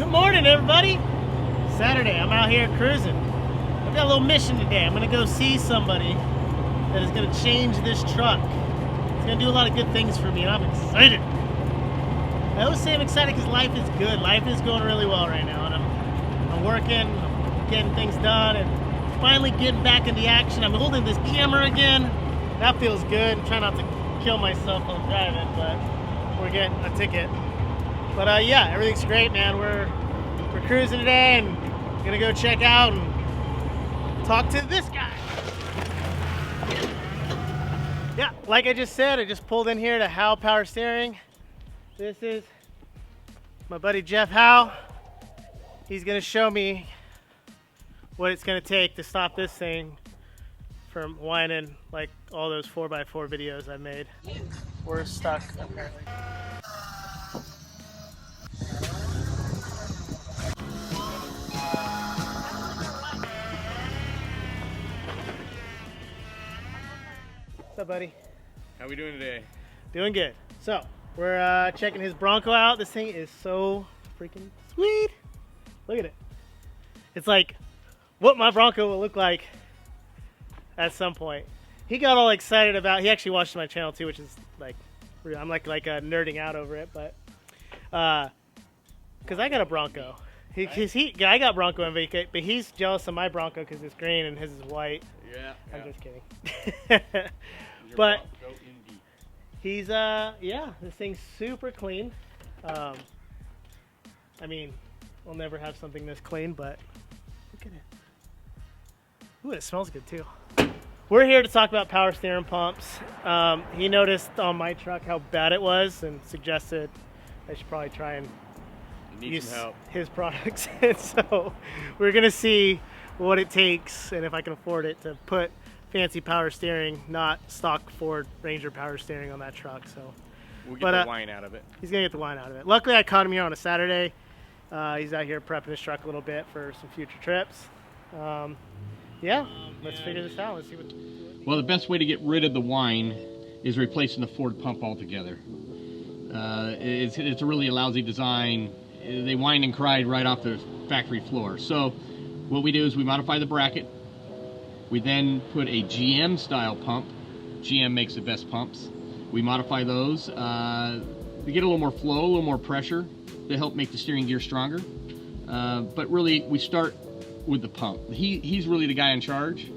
Good morning, everybody. Saturday, I'm out here cruising. I've got a little mission today. I'm gonna go see somebody that is gonna change this truck. It's gonna do a lot of good things for me, and I'm excited. I always say I'm excited because life is good. Life is going really well right now, and I'm working, I'm getting things done, and finally getting back into action. I'm holding this camera again. That feels good. I'm trying not to kill myself while I'm driving, but we're getting a ticket. But yeah, everything's great, man. We're cruising today, and gonna go check out and talk to this guy. Yeah, like I just said, I just pulled in here to HOWE Power Steering. This is my buddy Jeff Howe. He's gonna show me what it's gonna take to stop this thing from whining like all those 4x4 videos I made. We're stuck apparently. What's up, buddy? How we doing today? Doing good. So we're checking his Bronco out. This thing is so freaking sweet. Look at it. It's like what my Bronco will look like at some point. He got all excited about. He actually watched my channel too, which is like, I'm like nerding out over it, but because I got a Bronco. I got Bronco MVK, but he's jealous of my Bronco because it's green and his is white. Yeah. I'm just kidding. But he's yeah, this thing's super clean. I mean, we'll never have something this clean, but look at it. Ooh, it smells good too. We're here to talk about power steering pumps. He noticed on my truck how bad it was and suggested I should probably try and use some help. His products. And so we're gonna see what it takes and if I can afford it to put fancy power steering, not stock Ford Ranger power steering on that truck. So we'll get the wine out of it. He's gonna get the wine out of it. Luckily I caught him here on a Saturday. He's out here prepping his truck a little bit for some future trips. Yeah, let's figure this out. Let's see what. Well, the best way to get rid of the whine is replacing the Ford pump altogether. It's a really lousy design. They whined and cried right off the factory floor. So what we do is we modify the bracket. We then put a GM style pump. GM makes the best pumps. We modify those to get a little more flow, a little more pressure to help make the steering gear stronger. But really, we start with the pump. He's really the guy in charge.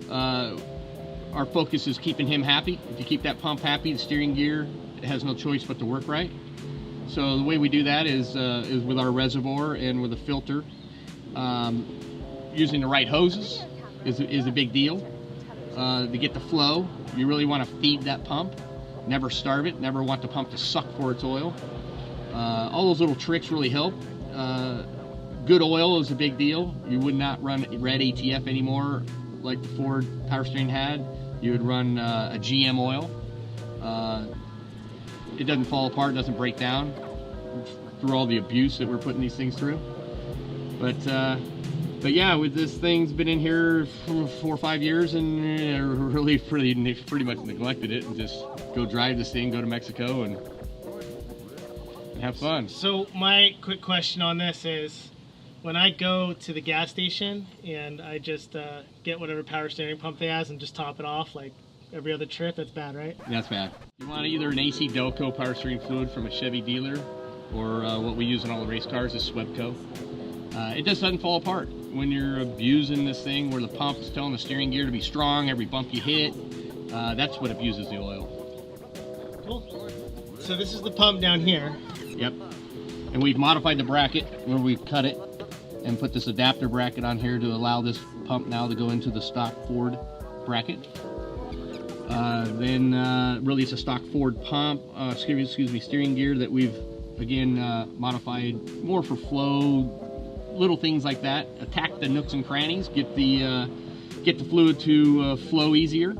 Our focus is keeping him happy. If you keep that pump happy, the steering gear has no choice but to work right. So the way we do that is with our reservoir and with a filter. Using the right hoses is a big deal. To get the flow, you really want to feed that pump. Never starve it. Never want the pump to suck for its oil. All those little tricks really help. Good oil is a big deal. You would not run red ATF anymore like the Ford power steering had. You would run a GM oil. It doesn't fall apart, doesn't break down through all the abuse that we're putting these things through. But yeah, with this thing's been in here for 4 or 5 years, and really pretty much neglected it, and just go drive this thing, go to Mexico, and have fun. So my quick question on this is, when I go to the gas station and I just get whatever power steering pump they have and just top it off like every other trip, that's bad, right? That's bad. You want either an AC Delco power steering fluid from a Chevy dealer, or what we use in all the race cars is Swebco. It just doesn't fall apart when you're abusing this thing where the pump is telling the steering gear to be strong every bump you hit. That's what abuses the oil. Cool. So this is the pump down here. Yep. And we've modified the bracket where we've cut it and put this adapter bracket on here to allow this pump now to go into the stock Ford bracket. Then really it's a stock Ford pump, excuse me, steering gear that we've again modified more for flow, little things like that. Attack the nooks and crannies, get the fluid to flow easier.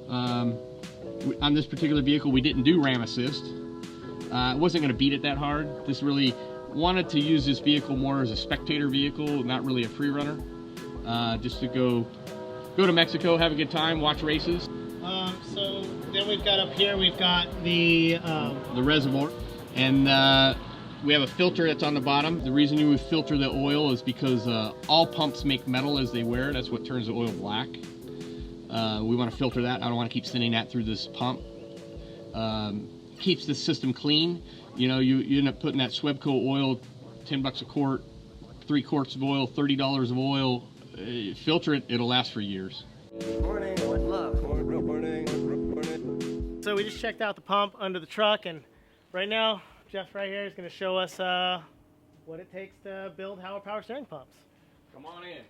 On this particular vehicle we didn't do ram assist. It wasn't going to beat it that hard. Just really wanted to use this vehicle more as a spectator vehicle, not really a free runner. Just to go to Mexico, have a good time, watch races. So then we've got up here, we've got the reservoir, and We have a filter that's on the bottom. The reason you would filter the oil is because all pumps make metal as they wear. That's what turns the oil black. We want to filter that. I don't want to keep sending that through this pump. Keeps the system clean. You know, you end up putting that Swebco oil, 10 bucks a quart, 3 quarts of oil, $30 of oil. Filter it, it'll last for years. Morning, with love. So we just checked out the pump under the truck, and right now, Jeff right here is going to show us what it takes to build HOWE Power Steering pumps. Come on in.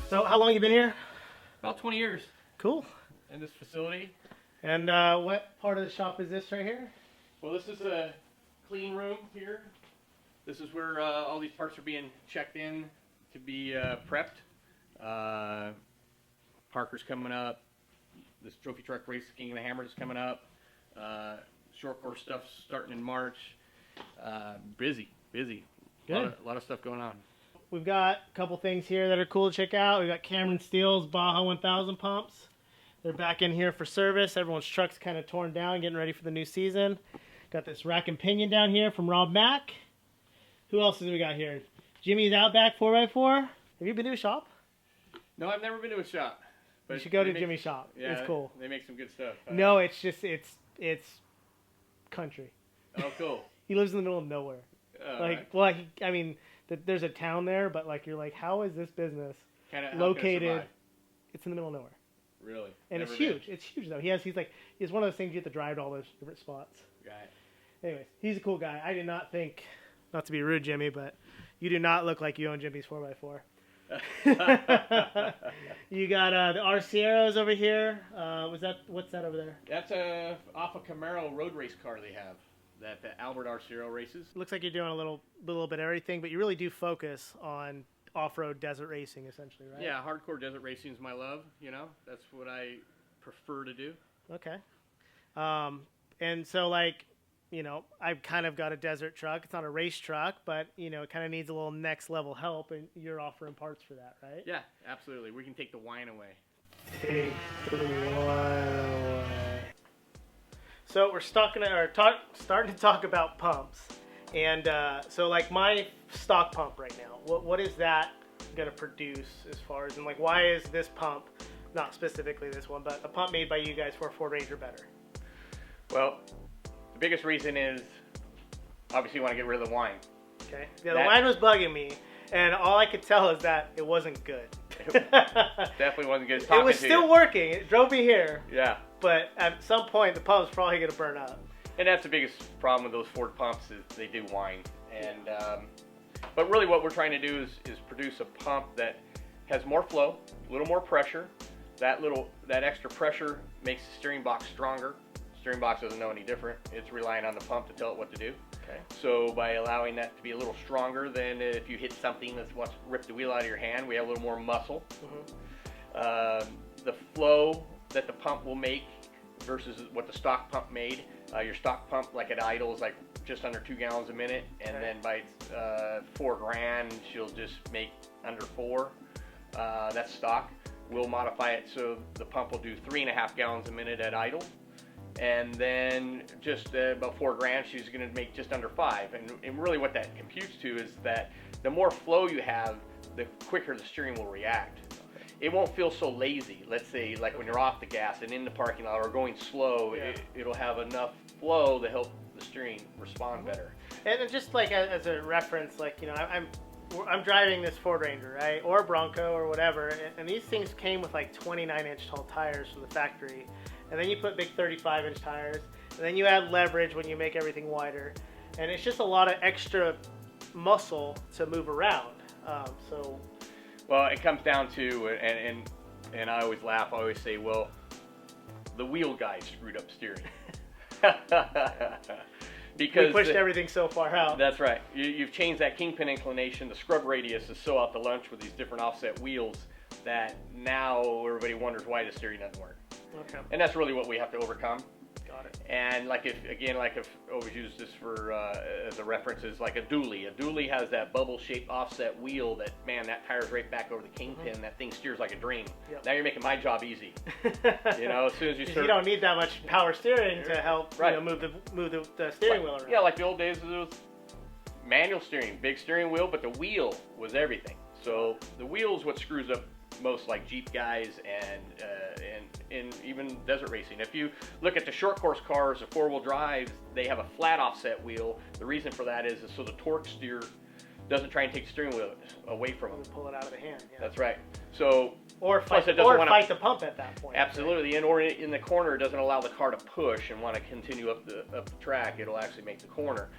So how long have you been here? About 20 years. Cool. In this facility. And what part of the shop is this right here? Well, this is a clean room here. This is where all these parts are being checked in to be prepped. Parker's coming up. This trophy truck race, King of the Hammers, is coming up. Short course stuff's starting in March. Busy. Good. A lot of stuff going on. We've got a couple things here that are cool to check out. We've got Cameron Steele's Baja 1000 pumps. They're back in here for service. Everyone's truck's kind of torn down, getting ready for the new season. Got this rack and pinion down here from Rob Mack. Who else do we got here? Jimmy's Outback 4x4. Have you been to a shop? No, I've never been to a shop. But You should go to Jimmy's shop. Yeah, it's cool. They make some good stuff. No, it's just, it's country. Oh, cool. He lives in the middle of nowhere. I mean, there's a town there, but like, you're like, how is this business located? It's in the middle of nowhere. Really? And Never it's huge. It's huge though. He's one of those things you have to drive to all those different spots. Right. Anyways, he's a cool guy. I did not think, not to be rude, Jimmy, but you do not look like you own Jimmy's 4x4. You got the Arcieros over here. What's that over there? That's off a Camaro road race car they have. That the Albert Arciero races. Looks like you're doing a little bit of everything, but you really do focus on off-road desert racing, essentially, right? Yeah, hardcore desert racing is my love. You know, that's what I prefer to do. Okay. And so, like, you know, I've kind of got a desert truck. It's not a race truck, but, you know, it kind of needs a little next level help, and you're offering parts for that, right? Yeah, absolutely. We can take the wine away. Take the wine away. So we're starting to talk about pumps. And so, like, my stock pump right now, what is that going to produce as far as, and, like, why is this pump, not specifically this one, but a pump made by you guys for a Ford Ranger better? Well, the biggest reason is, obviously, you want to get rid of the wine. Okay. Yeah, the wine was bugging me, and all I could tell is that it wasn't good. Definitely wasn't good. It was still working. It drove me here. Yeah. But at some point, the pump's probably going to burn up. And that's the biggest problem with those Ford pumps is they do whine. And but really what we're trying to do is produce a pump that has more flow, a little more pressure. That extra pressure makes the steering box stronger. The steering box doesn't know any different. It's relying on the pump to tell it what to do. Okay. So by allowing that to be a little stronger, then if you hit something that wants to rip the wheel out of your hand, we have a little more muscle. Mm-hmm. The flow that the pump will make versus what the stock pump made. Your stock pump, like at idle, is like just under 2 gallons a minute, and then by $4,000, she'll just make under 4. That's stock. We'll modify it so the pump will do 3.5 gallons a minute at idle, and then just about $4,000, she's going to make just under 5. And really, what that computes to is that the more flow you have, the quicker the steering will react. It won't feel so lazy. Let's say, like when you're off the gas and in the parking lot or going slow, it'll have enough flow to help the steering respond better. And just like as a reference, like, you know, I'm driving this Ford Ranger, right, or Bronco or whatever, and these things came with like 29-inch tall tires from the factory, and then you put big 35-inch tires, and then you add leverage when you make everything wider, and it's just a lot of extra muscle to move around. Well, it comes down to, and I always laugh, I always say, well, the wheel guy screwed up steering. Because we pushed everything so far out. That's right. You've changed that kingpin inclination. The scrub radius is so out to lunch with these different offset wheels that now everybody wonders why the steering doesn't work. Okay. And that's really what we have to overcome. Got it. And like if always use this for as a reference is like a dually. A dually has that bubble-shaped offset wheel that, man, that tire's right back over the kingpin. That thing steers like a dream. Yep. Now you're making my job easy. You know, as soon as you start, you don't need that much power steering to help right. move the steering wheel around. Yeah, like the old days, it was manual steering, big steering wheel, but the wheel was everything. So the wheel is what screws up most, like Jeep guys and even desert racing. If you look at the short course cars, the 4-wheel drives, they have a flat offset wheel. The reason for that is so the torque steer doesn't try and take the steering wheel away from them. Pull it out of the hand. Yeah. That's right. So or fight the pump at that point. Absolutely, right? Or in the corner, it doesn't allow the car to push and want to continue up the track. It'll actually make the corner.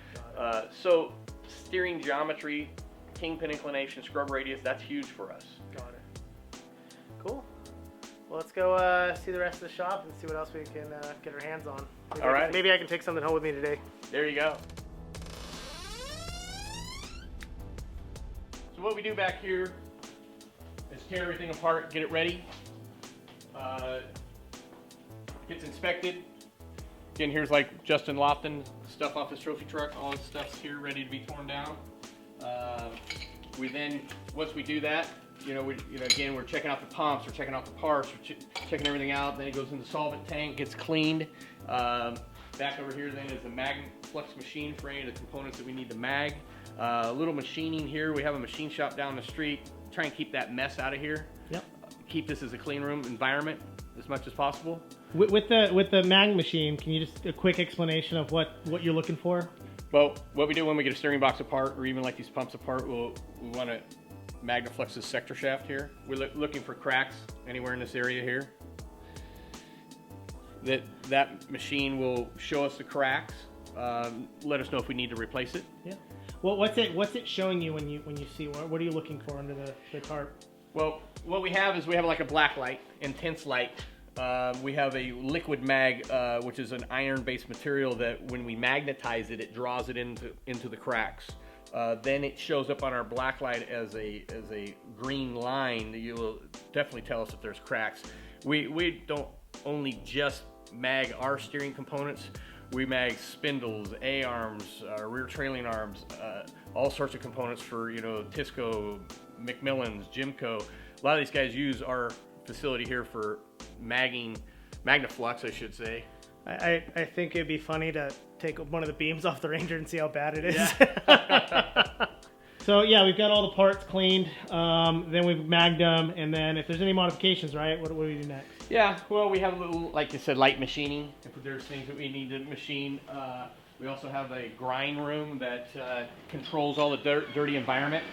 So steering geometry, kingpin inclination, scrub radius, that's huge for us. Got it. Cool. Well, let's go see the rest of the shop and see what else we can get our hands on. All right. Maybe I can take something home with me today. There you go. So what we do back here is tear everything apart, get it ready. Gets inspected. Again, here's like Justin Lofton, stuff off his trophy truck. All his stuff's here ready to be torn down. We then, once we do that, again, we're checking out the pumps, we're checking out the parts, we're checking everything out. Then it goes in the solvent tank, gets cleaned. Back over here then is the mag flux machine for any of the components that we need to mag. A little machining here. We have a machine shop down the street. Try and keep that mess out of here. Yep. Keep this as a clean room environment as much as possible. With the mag machine, can you just a quick explanation of what you're looking for? Well, what we do when we get a steering box apart, or even like these pumps apart, we want to magnaflux this sector shaft here. We're looking for cracks anywhere in this area here. That machine will show us the cracks, let us know if we need to replace it. Yeah. Well, what's it showing you when you see what are you looking for under the tarp? Well, what we have is we have like a black light, intense light. We have a liquid mag, which is an iron-based material that when we magnetize it, it draws it into the cracks. Then it shows up on our black light as a green line. You'll definitely tell us if there's cracks. We don't only just mag our steering components. We mag spindles, A-arms, rear trailing arms, all sorts of components for Tisco, McMillan's, Jimco. A lot of these guys use our facility here for magnaflux, I should say. I think it'd be funny to take one of the beams off the Ranger and see how bad it is. Yeah. So yeah, we've got all the parts cleaned. Then we've magged them, and then if there's any modifications, right? What do we do next? Yeah, well, we have a little, like you said, light machining. If there's things that we need to machine, we also have a grind room that controls all the dirty environment.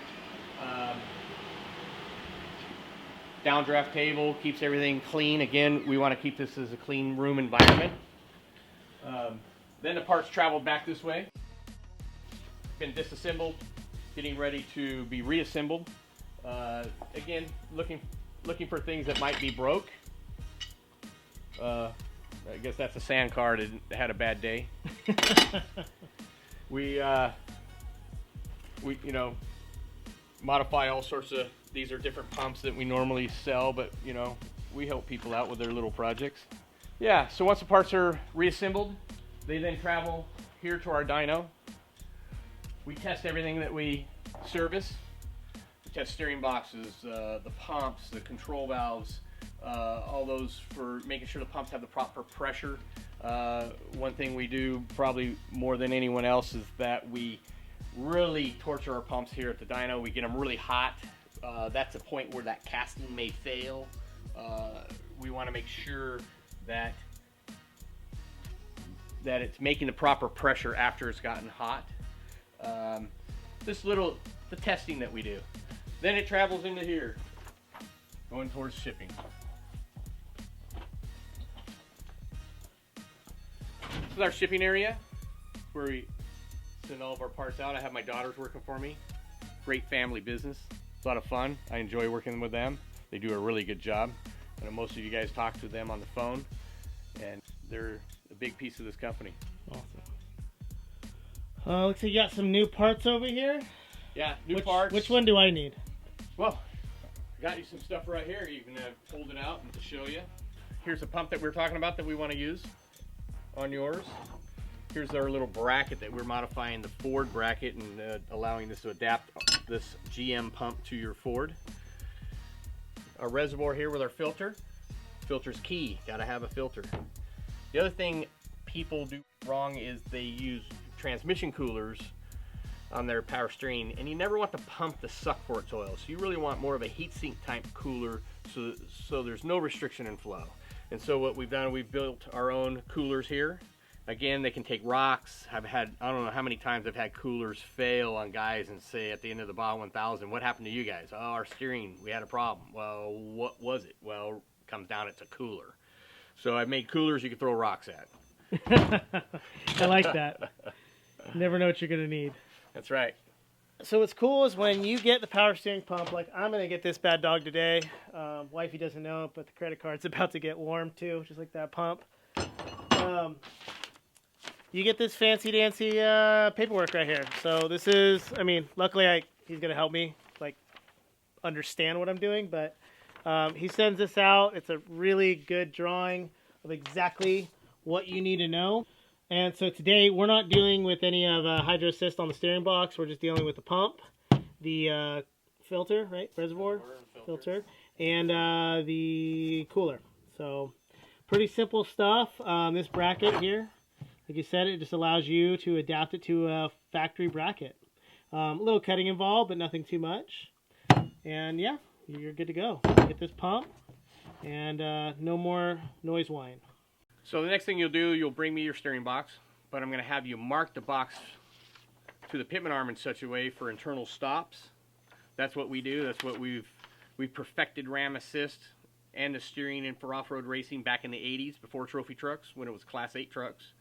Downdraft table keeps everything clean. Again, we want to keep this as a clean room environment. Then the parts traveled back this way. Been disassembled, getting ready to be reassembled. Again, looking for things that might be broke. I guess that's a sand car that had a bad day. We modify all sorts of, these are different pumps that we normally sell, but we help people out with their little projects. Yeah, so once the parts are reassembled, they then travel here to our dyno. We test everything that we service. We test steering boxes, the pumps, the control valves, all those for making sure the pumps have the proper pressure. One thing we do probably more than anyone else is that we really torture our pumps here at the dyno. We get them really hot. That's a point where that casting may fail. We want to make sure that it's making the proper pressure after it's gotten hot. The testing that we do. Then it travels into here, going towards shipping. This is our shipping area where we send all of our parts out. I have my daughters working for me. Great family business. It's a lot of fun. I enjoy working with them. They do a really good job. I know most of you guys talk to them on the phone, and they're a big piece of this company. Awesome. Looks like you got some new parts over here. Yeah, new parts. Which one do I need? Well, I got you some stuff right here. You can hold it out and to show you. Here's a pump that we were talking about that we want to use. on yours. Here's our little bracket that we're modifying, the Ford bracket, and allowing this to adapt this GM pump to your Ford. Our reservoir here with our filter. Filter's key, gotta have a filter. The other thing people do wrong is they use transmission coolers on their power steering, and you never want the pump to suck for its oil. So you really want more of a heat sink type cooler so there's no restriction in flow. And so what we've done, we've built our own coolers here. Again, they can take rocks. I've had, I don't know how many times I've had coolers fail on guys and say at the end of the Baja 1000, what happened to you guys? Oh, our steering, we had a problem. Well, what was it? Well, it comes down, it's a cooler. So I've made coolers you can throw rocks at. I like that. Never know what you're gonna need. That's right. So what's cool is when you get the power steering pump, like I'm gonna get this bad dog today. Wifey doesn't know, but the credit card's about to get warm too, just like that pump. You get this fancy dancy paperwork right here. So this is, I mean, luckily he's gonna help me like understand what I'm doing, but he sends this out. It's a really good drawing of exactly what you need to know. And so today we're not dealing with any of hydro assist on the steering box. We're just dealing with the pump, the filter, right? Reservoir, filter, and the cooler. So pretty simple stuff. This bracket here, like you said, it just allows you to adapt it to a factory bracket. A little cutting involved, but nothing too much. And yeah, you're good to go. Get this pump, and no more noise whine. So the next thing you'll do, you'll bring me your steering box, but I'm going to have you mark the box to the pitman arm in such a way for internal stops. That's what we do. That's what we've perfected Ram Assist and the steering in for off-road racing back in the 80s before trophy trucks, when it was Class 8 trucks,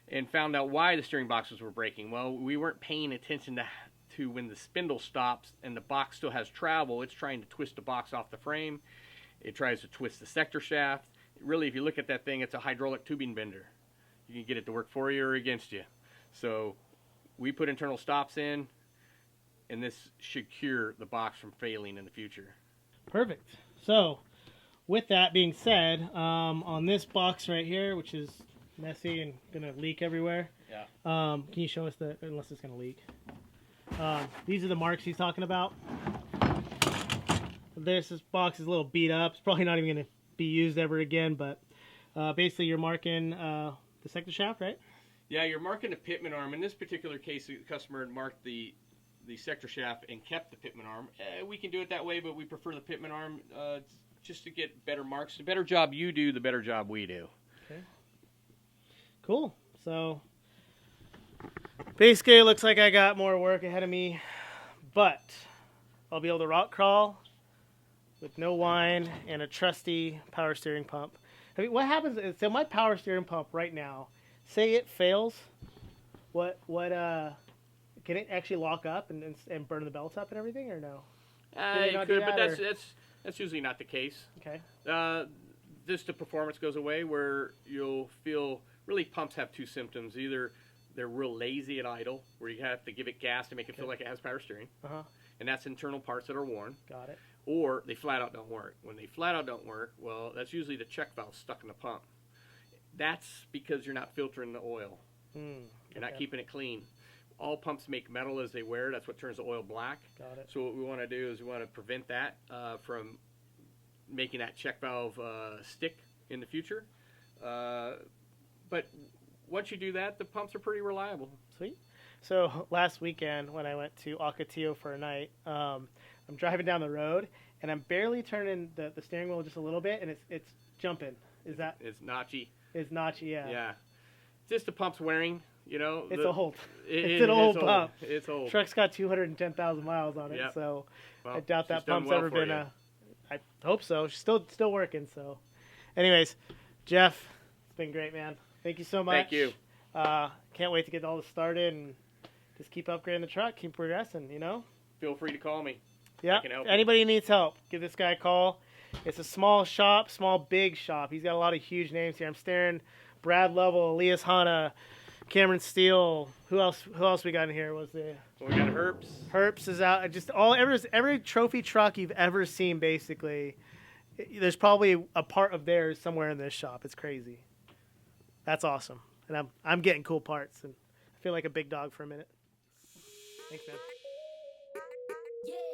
and found out why the steering boxes were breaking. Well, we weren't paying attention to when the spindle stops and the box still has travel. It's trying to twist the box off the frame. It tries to twist the sector shaft. Really, if you look at that thing, it's a hydraulic tubing bender. You can get it to work for you or against you. So we put internal stops in, and this should cure the box from failing in the future. Perfect. So with that being said, on this box right here, which is messy and gonna leak everywhere, Yeah. can you show us unless it's gonna leak? These are the marks he's talking about. This box is a little beat up. It's probably not even gonna be used ever again, but basically you're marking the sector shaft, right? Yeah, you're marking the pitman arm. In this particular case, the customer had marked the sector shaft and kept the pitman arm. We can do it that way, but we prefer the pitman arm just to get better marks. The better job you do, the better job we do. Okay. Cool. So basically it looks like I got more work ahead of me, but I'll be able to rock crawl with no whine and a trusty power steering pump. I mean, what happens is, so my power steering pump right now, say it fails, what can it actually lock up and burn the belts up and everything, or no? It could, but that's usually not the case. Okay. Just the performance goes away, where you'll feel, really pumps have two symptoms. Either they're real lazy at idle, where you have to give it gas to make it feel like it has power steering. And that's internal parts that are worn. Got it. Or they flat out don't work. When they flat out don't work, well, that's usually the check valve stuck in the pump. That's because you're not filtering the oil. You're not keeping it clean. All pumps make metal as they wear. That's what turns the oil black. Got it. So what we want to do is we want to prevent that from making that check valve stick in the future. But once you do that, the pumps are pretty reliable. Sweet. So last weekend when I went to Ocotillo for a night, I'm driving down the road and I'm barely turning the steering wheel just a little bit, and it's jumping. Is that? It's notchy. It's notchy, yeah. Yeah. Just the pump's wearing, you know. It's old. It's an old pump. It's old. Truck's got 210,000 miles on it, Yep. So well, I doubt that pump's well ever been you. I hope so. She's still working. So, anyways, Jeff, it's been great, man. Thank you so much. Thank you. Can't wait to get all this started and just keep upgrading the truck, keep progressing. You know. Feel free to call me. Yeah. Anybody needs help, give this guy a call. It's a small shop, big shop. He's got a lot of huge names here. I'm staring: Brad Lovell, Elias Hanna, Cameron Steele. Who else we got in here? We got Herps. Herps is out. Just every trophy truck you've ever seen, basically. There's probably a part of theirs somewhere in this shop. It's crazy. That's awesome. And I'm getting cool parts, and I feel like a big dog for a minute. Thanks, man. Yeah.